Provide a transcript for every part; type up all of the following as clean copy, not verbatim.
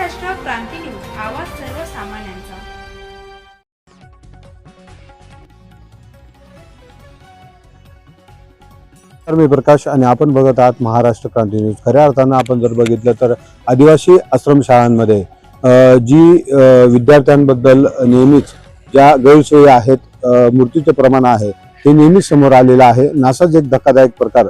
महाराष्ट्र क्रांती news, आवाज सर्वसामान्यांचा। मी प्रकाश आणि आपण बघत आहात महाराष्ट्र क्रांती न्यूज। खऱ्या अर्थानं आपण जर बघितलं तर आदिवासी आश्रमशाळांमध्ये जी विद्यार्थ्यांबद्दल नेहमीच ज्या गैरसोयी आहेत, मृत्यूचे प्रमाण आहे हे नेहमीच समोर आलेलं आहे। नासाच एक धक्कादायक प्रकार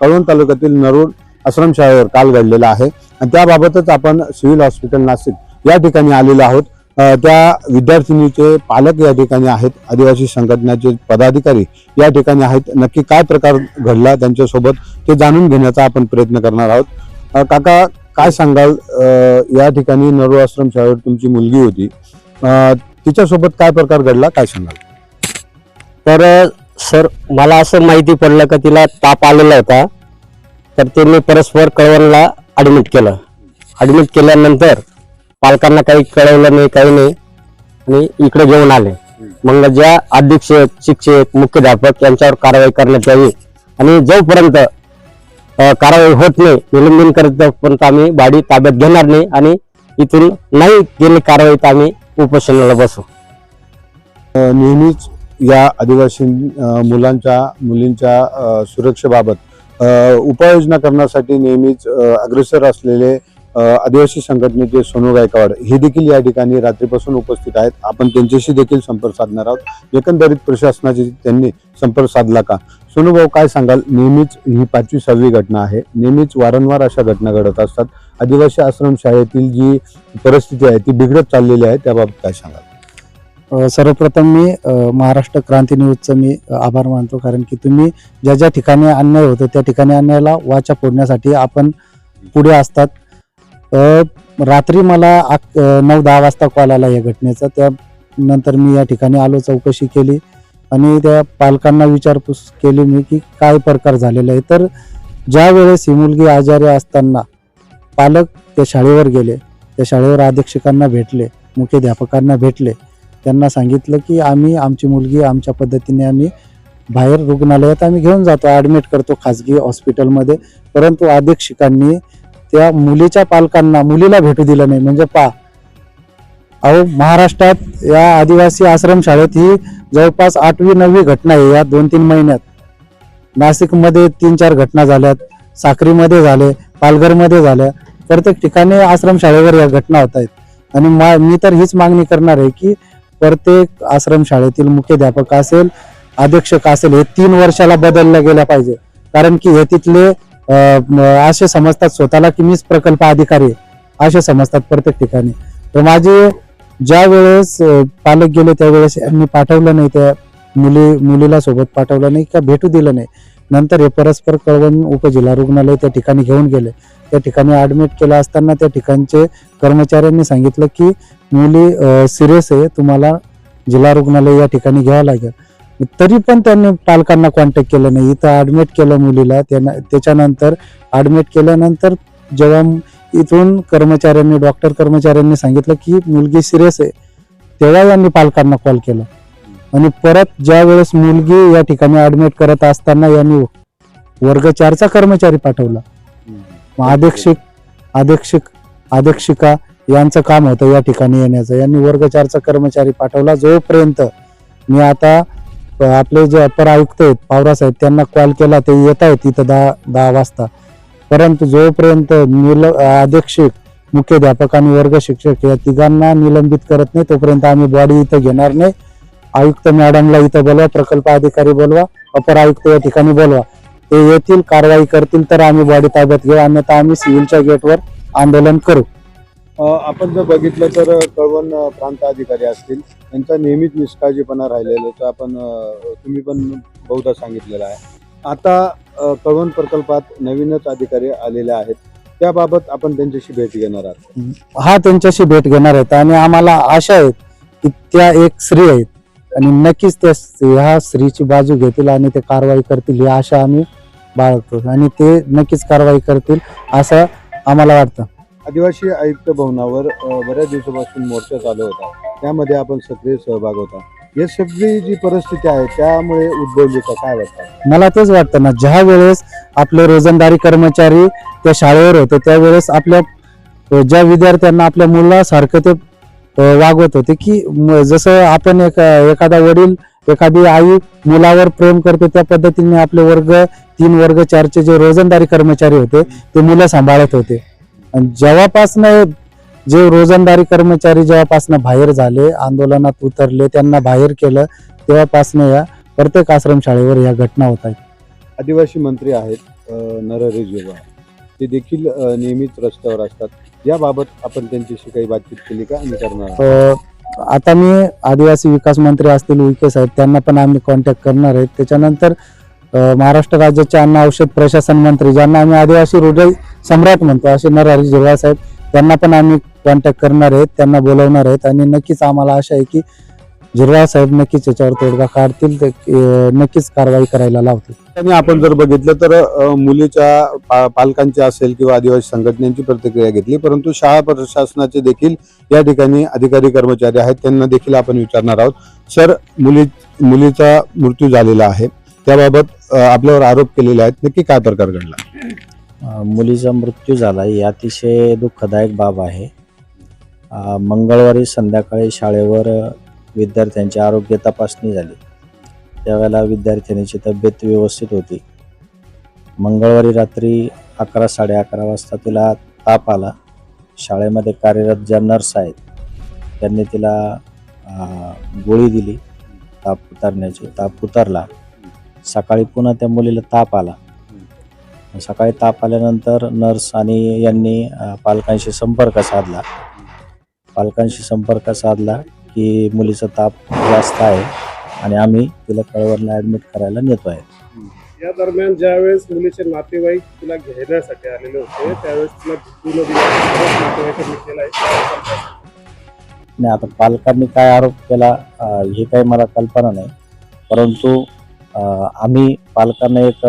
कळवण तालुक्यातील नरूड आश्रमशाळेवर काल घडलेला आहे आणि त्याबाबतच आपण सिव्हिल हॉस्पिटल नाशिक या ठिकाणी आलेलो आहोत। त्या विद्यार्थिनीचे पालक या ठिकाणी आहेत, आदिवासी संघटनेचे पदाधिकारी या ठिकाणी आहेत। नक्की काय प्रकार घडला त्यांच्यासोबत ते जाणून घेण्याचा आपण प्रयत्न करणार आहोत। काका, काय सांगाल, या ठिकाणी नरूड आश्रमशाळेवर तुमची मुलगी होती, तिच्यासोबत काय प्रकार घडला, काय सांगाल? तर सर, मला असं माहिती पडलं का तिला ताप आलेला होता, तर त्यांनी परस्पर कळवणला ॲडमिट केलं। ॲडमिट केल्यानंतर पालकांना काही कळवलं नाही, काही नाही, आणि इकडे घेऊन आले। मग ज्या अधीक्षक, शिक्षक, मुख्याध्यापक यांच्यावर कारवाई करण्यात यावी आणि जोपर्यंत कारवाई होत नाही, निलंबन करेपर्यंत आम्ही बाडी ताब्यात घेणार नाही आणि इथून नाही गेली कारवाई तर आम्ही उपोषणाला बसू। नेहमीच या आदिवासी मुलींच्या सुरक्षेबाबत उपाययोजना करण्यासाठी नेहमीच अग्रेसर असलेले आदिवासी संघटनेचे सोनू गायकवाड हे देखील या ठिकाणी रात्रीपासून उपस्थित आहेत। आपण त्यांच्याशी देखील संपर्क साधणार आहोत। एकंदरीत प्रशासनाची त्यांनी संपर्क साधला का? सोनू भाऊ, काय सांगाल? नेहमीच ही 5वी-6वी घटना आहे, नेहमीच वारंवार अशा घटना घडत असतात। आदिवासी आश्रमशाळेतील जी परिस्थिती आहे ती बिघडत चाललेली आहे, त्याबाबत काय सांगाल? सर्वप्रथम मी महाराष्ट्र क्रांती न्यूजचं मी आभार मानतो, कारण की तुम्ही ज्या ज्या ठिकाणी अन्याय होतो त्या ठिकाणी अन्यायाला वाचा फोडण्यासाठी आपण पुढे असतात। रात्री मला 9-10 वाजता कॉल आला या घटनेचा। त्यानंतर मी या ठिकाणी आलो, चौकशी केली आणि त्या पालकांना विचारपूस केली मी की काय प्रकार झालेला आहे। तर ज्या वेळेस ही मुलगी आजारी असताना पालक त्या शाळेवर गेले, त्या शाळेवर अधीक्षकांना भेटले, मुख्याध्यापकांना भेटले, त्यांना सांगितलं की आमची मुलगी आमच्या पद्धतीने आम्ही बाहेर रुग्णालयात आम्ही घेऊन जातो, ॲडमिट करतो खाजगी हॉस्पिटलमध्ये। परंतु अधीक्षकांनी त्या मुलीच्या पालकांना मुलीला भेटू दिलं नाही। म्हणजे अहो, महाराष्ट्रात या आदिवासी आश्रमशाळेत ही जवळपास 8वी-9वी घटना आहे या 2-3 महिन्यात। नाशिकमध्ये 3-4 घटना झाल्यात, साक्रीमध्ये झाले, पालघरमध्ये झाल्या, प्रत्येक ठिकाणी आश्रमशाळेवर या घटना होत आहेत। आणि मी तर हीच मागणी करणार आहे की प्रत्येक आश्रमशाळेतील मुख्याध्यापक असेल, अधीक्षक असेल, हे 3 वर्षाला बदलल्या गेल्या पाहिजे। कारण की हे तिथले असे समजतात स्वतःला की मीच प्रकल्प अधिकारी आहे, असे समजतात प्रत्येक ठिकाणी। तर माझे ज्या वेळेस पालक गेले त्यावेळेस यांनी पाठवलं नाही, त्या मुलीला सोबत पाठवलं नाही का भेटू दिलं नाही। नंतर हे परस्पर कळवण उपजिल्हा रुग्णालय त्या ठिकाणी घेऊन गेले, त्या ठिकाणी ॲडमिट केलं असताना त्या ठिकाणचे कर्मचाऱ्यांनी सांगितलं की मुली सिरियस आहे, तुम्हाला जिल्हा रुग्णालय या ठिकाणी घ्यावं लागेल। तरी पण त्यांनी पालकांना कॉन्टॅक्ट केलं नाही। इथं ॲडमिट केलं मुलीला, त्याच्यानंतर ॲडमिट केल्यानंतर जेव्हा इथून डॉक्टर कर्मचाऱ्यांनी सांगितलं की मुलगी सिरियस आहे, तेव्हा यांनी पालकांना कॉल केला। आणि परत ज्या वेळेस मुलगी या ठिकाणी ॲडमिट करत असताना यांनी वर्ग 4चा कर्मचारी पाठवला। अधीक्षिका यांचं काम होतं या ठिकाणी येण्याचं, यांनी वर्ग 4चा कर्मचारी पाठवला। जोपर्यंत मी आता आपले जे अपर आयुक्त आहेत पावरासाहेब त्यांना कॉल केला, ते येत आहेत इथं 10 वाजता, परंतु जोपर्यंत अधीक्षक, मुख्याध्यापक आणि वर्ग शिक्षक या तिघांना निलंबित करत नाही तोपर्यंत आम्ही बॉडी इथं घेणार नाही। आयुक्त मॅडमला इथं बोलवा, प्रकल्प अधिकारी बोलवा, अपर आयुक्त या ठिकाणी बोलवा, ते येतील, कारवाई करतील तर आम्ही बॉडी ताब्यात घेऊ, अन्यथा आम्ही सिव्हिलच्या गेटवर आंदोलन करू। आपण जर बघितलं तर कळवण प्रांत अधिकारी असतील, त्यांचा नेहमीच निष्काळजीपणा राहिलेला आपण तुम्ही पण बहुधा सांगितलेलं आहे। आता कळवण प्रकल्पात नवीनच अधिकारी आलेले आहेत, त्याबाबत आपण त्यांच्याशी भेट घेणार आहोत। हा, त्यांच्याशी भेट घेणार आहेत आणि आम्हाला आशा आहे की त्या एक स्त्री आहेत आणि नक्कीच त्या ह्या स्त्रीची बाजू घेतील आणि ते कारवाई करतील, ही आशा आम्ही बाळगतो आणि ते नक्कीच कारवाई करतील असं आम्हाला वाटतं। आदिवासी आयुक्त भवनावर बऱ्याच दिवसापासून मोर्चा चालू होता, त्यामध्ये आपण सक्रिय सहभाग होता। हे सगळी जी परिस्थिती आहे त्यामुळे उद्भवली का, काय वाटतं? मला तेच वाटतं ना, ज्या वेळेस आपले रोजंदारी कर्मचारी त्या शाळेवर होते त्यावेळेस आपल्या ज्या विद्यार्थ्यांना आपल्या मुलासारखं ते वागवत होते की जसं आपण एखादा वडील एखादी आई मुलावर प्रेम करते त्या पद्धतीने आपले वर्ग 3 वर्ग 4चे जे रोजंदारी कर्मचारी होते ते मुलं सांभाळत होते. आणि जेव्हापासनं जे रोजंदारी कर्मचारी जेव्हापासनं बाहेर झाले, आंदोलनात उतरले, त्यांना बाहेर केलं, तेव्हापासनं या प्रत्येक आश्रमशाळेवर या घटना होत आहेत. आदिवासी मंत्री आहेत नरहरी झिरवाळ, ते देखील नेहमीच रस्त्यावर असतात. याबाबत आपण त्यांच्याशी काही बातचीत केली का आणि करणार आहात? आता मी आदिवासी विकास मंत्री असतील उईके साहेब, त्यांना पण आम्ही कॉन्टॅक्ट करणार आहेत. त्याच्यानंतर महाराष्ट्र राज्याचे अन्न औषध प्रशासन मंत्री, ज्यांना आम्ही आदिवासी हृदय सम्राट म्हणतो, असे नरहरी झिरवाळ साहेब, त्यांना पण आम्ही कॉन्टॅक्ट करणार आहेत, त्यांना बोलवणार आहेत. आणि नक्कीच आम्हाला आशा आहे की झिरवाळ साहेब नक्कीच याच्यावर तोडगा काढतील, नक्कीच कारवाई करायला लावतील. आणि आपण जर बघितलं तर मुलीच्या पालकांची असेल किंवा आदिवासी संघटनांची प्रतिक्रिया घेतली, परंतु शाळा प्रशासनाचे देखील या ठिकाणी अधिकारी कर्मचारी आहेत, त्यांना देखील आपण विचारणार आहोत. सर, मुलीचा मृत्यू झालेला आहे, त्याबाबत आपल्यावर आरोप केलेले आहेत, नक्की काय प्रकार घडला? मुलीचा मृत्यू झाला ही अतिशय दुःखदायक बाब आहे. मंगळवारी संध्याकाळी शाळेवर विद्यार्थ्यांची आरोग्य तपासणी झाली. त्यावेळेला विद्यार्थिनीची तब्येत व्यवस्थित होती. मंगळवारी रात्री 11 साडेअकरा वाजता तिला ताप आला. शाळेमध्ये कार्यरत ज्या नर्स आहेत त्यांनी तिला गोळी दिली ताप उतरण्याची. ताप उतरला. सकाळी पुन्हा त्या मुलीला ताप आला. सकाळी ताप आल्यानंतर नर्स आणि यांनी पालकांशी संपर्क साधला की मुलीचा ताप जास्त आहे आणि आम्ही तिला कळवणला ॲडमिट करायला नेतो आहे. या दरम्यान ज्यावेळेस मुलीचे नातेवाईक तिला घेण्यासाठी आलेले होते त्यावेळेस तिला भिंतीनं दिला नातेवाईकांनी केला आहे. नाही, आता पालकांनी काय आरोप केला हे काही मला कल्पना नाही, परंतु आम्ही पालकांना एक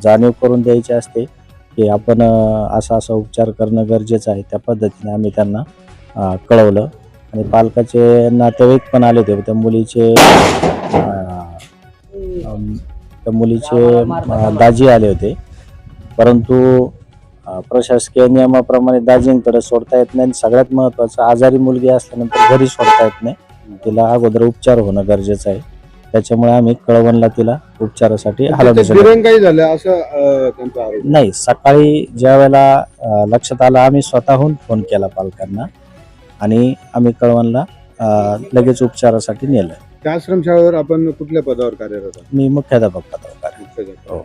जाणीव करून द्यायची असते की आपण असा उपचार करणं गरजेचं आहे. त्या पद्धतीने आम्ही त्यांना कळवलं आणि पालकाचे नातेवाईक पण आले होते. त्या मुलीचे दाजी आले होते, परंतु प्रशासकीय नियमाप्रमाणे दाजींकडे सोडता येत नाही. सगळ्यात महत्त्वाचं, आजारी मुलगी असल्यानंतर घरी सोडता येत नाही, तिला अगोदर उपचार होणं गरजेचं आहे. त्याच्यामुळे आम्ही कळवणला तिला उपचारासाठी नाही. सकाळी ज्या वेळेला लक्षात आलं आम्ही स्वतःहून फोन केला पालकांना आणि आम्ही कळवणला लगेच उपचारासाठी नेलं. त्या आश्रमशाळेवर आपण कुठल्या पदावर कार्यरत आहात? मी मुख्याध्यापक पदावर कार्यरत. हो.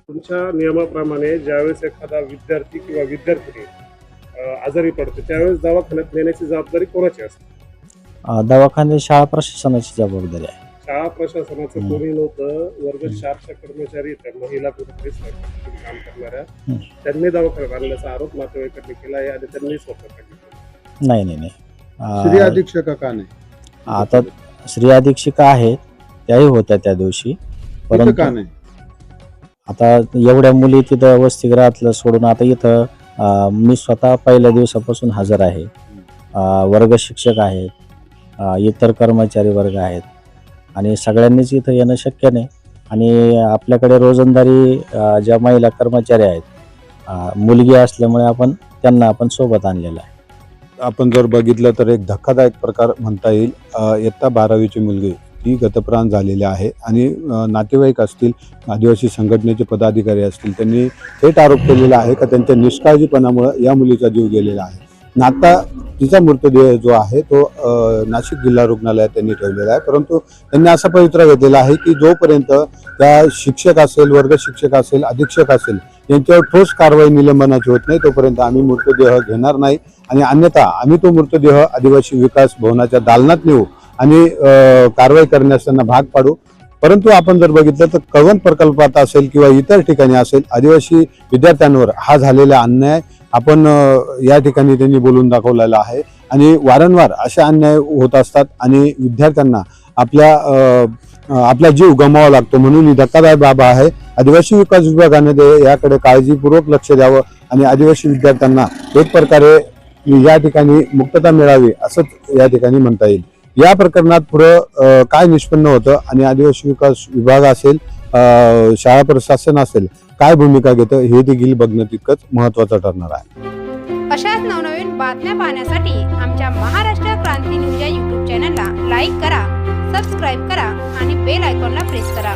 तुमच्या नियमाप्रमाणे ज्यावेळेस एखादा विद्यार्थी किंवा विद्यार्थिनी आजारी पडते त्यावेळेस दवाखान्यात नेण्याची जबाबदारी कोणाची असते? दवाखान्यात शाळा प्रशासनाची जबाबदारी आहे. शाळा प्रशासनाचं कोणी नव्हतं. वर्ग 4च्या कर्मचारी महिला कुठेतरी काम करणाऱ्या त्यांनी दवाखान्यात आणल्याचा आरोप नातेवाईकांनी केला आहे आणि त्यांनी स्वतः केला. नाही. श्री अधीक्षक का नाही? आता श्री अधीक्षिका आहेत, त्याही होत्या त्या दिवशी, परंतु का नाही? आता एवढ्या मुली तिथं वसतिगृहातलं सोडून आता इथं मी स्वतः पहिल्या दिवसापासून हजर आहे. वर्ग शिक्षक आहेत, इतर कर्मचारी वर्ग आहेत आणि सगळ्यांनीच इथं येणं शक्य नाही. आणि आपल्याकडे रोजंदारी ज्या महिला कर्मचारी आहेत, मुलगी असल्यामुळे आपण सोबत आणलेलं आहे. आपण जर बघितलं तर एक धक्कादायक प्रकार म्हणता येईल. इयत्ता 12वीची मुलगी ती गतप्राण झालेली आहे आणि नातेवाईक असतील, आदिवासी संघटनेचे पदाधिकारी असतील, त्यांनी थेट आरोप केलेला आहे का त्यांच्या निष्काळजीपणामुळे या मुलीचा जीव गेलेला आहे. आता तिचा मृतदेह जो आहे तो नाशिक जिल्हा रुग्णालयात त्यांनी ठेवलेला आहे, परंतु त्यांनी असा पवित्रा घेतलेला आहे की जोपर्यंत त्या शिक्षक असेल, वर्ग शिक्षक असेल, अधीक्षक असेल यांच्यावर ठोस कारवाई निलंबनाची होत नाही तोपर्यंत आम्ही मृतदेह घेणार नाही आणि अन्यथा आम्ही तो मृतदेह आदिवासी विकास भवनाच्या दालनात नेऊ आणि कारवाई करण्यास त्यांना भाग पाडू. परंतु आपण जर बघितलं तर कळवण प्रकल्पात असेल किंवा इतर ठिकाणी असेल, आदिवासी विद्यार्थ्यांवर हा झालेला अन्याय आपण या ठिकाणी त्यांनी बोलून दाखवलेला आहे आणि वारंवार असे अन्याय होत असतात आणि विद्यार्थ्यांना आपला जीव गमवावा लागतो. म्हणून ही धक्कादायक बाब आहे. आदिवासी विकास विभागाने याकडे काळजीपूर्वक लक्ष द्यावं आणि आदिवासी विद्यार्थ्यांना एक प्रकारे या ठिकाणी मुक्तता मिळावी असंच या ठिकाणी म्हणता येईल. या प्रकरणात पुढं काय निष्पन्न होतं आणि आदिवासी विकास विभाग असेल, शाळा प्रशासन असेल, काय भूमिका घेतं हे देखील बघणं तितकंच महत्त्वाचं ठरणार आहे. अशाच नवनवीन बातम्या पाहण्यासाठी आमच्या महाराष्ट्र क्रांती न्यूज या यूट्यूब चॅनलला लाईक करा, सबस्क्राईब करा आणि बेल आयकॉनला प्रेस करा.